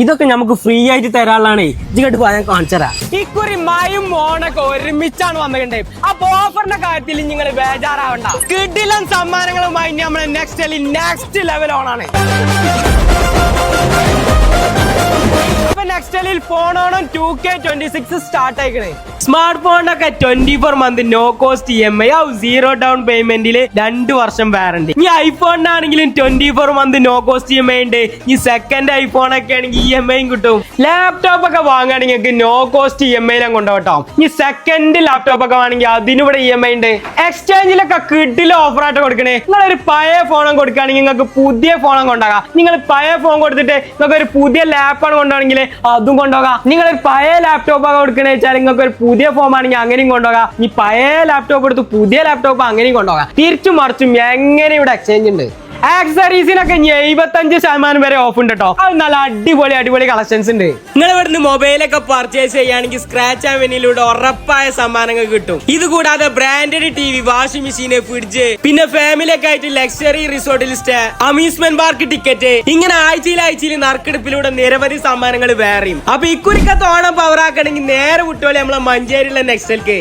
ഇതൊക്കെ നമുക്ക് ഫ്രീ ആയിട്ട് തരാനുള്ളതാണേ. ഇങ്ങോട്ട് പോയാൽ ഞാൻ കാണിച്ചരാ. ഇക്കുറി മയും മോണൊക്കെ ഒരുമിച്ചാണ് വന്നിട്ടുണ്ടേ. അപ്പൊ ഓഫറിന്റെ കാര്യത്തിൽ നിങ്ങൾ ബേജാറാവണ്ട. കിടിലൻ സമ്മാനങ്ങളുമായി നമ്മളെ നെക്സ്റ്റ് ലെവൽ ഓണാണ്. നെക്സ്റ്റലിൽ ഫോൺ ഓണം 2K26 സ്റ്റാർട്ട് ആയിക്കണേ. സ്മാർട്ട് ഫോണിനൊക്കെ 24 month no cost EMI, 0 down പേയ്മെന്റില് 2 വർഷം വാറന്റി. ഈ ഐഫോണിനാണെങ്കിലും 24 മന്ത് നോ കോസ്റ്റ് EMI ഉണ്ട്. ഈ സെക്കൻഡ് ഐഫോൺ ഒക്കെ ആണെങ്കിൽ EMI കിട്ടും. ലാപ്ടോപ്പ് ഒക്കെ വാങ്ങുകയാണെങ്കിൽ നോ കോസ്റ്റ് EMI കൊണ്ടുപോട്ടോ. ഈ സെക്കൻഡ് ലാപ്ടോപ്പ് ഒക്കെ വാങ്ങുകയാണെങ്കിൽ അതിനിവിടെ EMI ഉണ്ട്. എക്സ്ചേഞ്ചിലൊക്കെ കിട്ടില്ല ഓഫറായിട്ട് കൊടുക്കണേ. നിങ്ങളൊരു പഴയ ഫോൺ കൊടുക്കുകയാണെങ്കിൽ നിങ്ങൾക്ക് പുതിയ ഫോൺ കൊണ്ടാകാം. നിങ്ങൾ പഴയ ഫോൺ കൊടുത്തിട്ട് നിങ്ങൾക്ക് ഒരു പുതിയ ലാപ്പാണ് കൊണ്ടുപോകണമെങ്കിൽ അതും കൊണ്ടുപോകാം. നിങ്ങളൊരു പഴയ ലാപ്ടോപ്പ് ഒക്കെ കൊടുക്കണ വെച്ചാൽ നിങ്ങൾക്ക് ഒരു പുതിയ ഫോം ആണെങ്കിൽ അങ്ങനെയും കൊണ്ടുപോകാം. ഈ പഴയ ലാപ്ടോപ്പ് എടുത്ത് പുതിയ ലാപ്ടോപ്പ് അങ്ങനെയും കൊണ്ടുപോകാം. തിരിച്ചും മറിച്ചും എങ്ങനെ ഇവിടെ എക്സ്ചേഞ്ച് ഉണ്ട്. ആക്സറീസിനൊക്കെ 75% വരെ ഓഫ് ഉണ്ട് കേട്ടോ. അത് നല്ല അടിപൊളി കളക്ഷൻസ് ഉണ്ട്. നിങ്ങൾ ഇവിടുന്ന് മൊബൈലൊക്കെ പർച്ചേസ് ചെയ്യുകയാണെങ്കിൽ സ്ക്രാച്ച് ആൻഡ് വിന്നിലൂടെ ഉറപ്പായ സമ്മാനങ്ങൾ കിട്ടും. ഇത് കൂടാതെ branded TV, washing machine, fridge, പിന്നെ ഫാമിലിയൊക്കെ ആയിട്ട് ലക്ഷറി റിസോർട്ടിൽ സ്റ്റേ, അമ്യൂസ്മെന്റ് പാർക്ക് ടിക്കറ്റ്, ഇങ്ങനെ ആഴ്ചയിൽ നറുക്കെടുപ്പിലൂടെ നിരവധി സമ്മാനങ്ങൾ വേറെയും. അപ്പൊ ഇക്കുറിക്കത്തെ ഓണം പവറാക്കണമെങ്കിൽ നേരെ വിട്ടോളി നമ്മളെ മഞ്ചേരിയിലെ നെക്സ്റ്റൽക്ക്.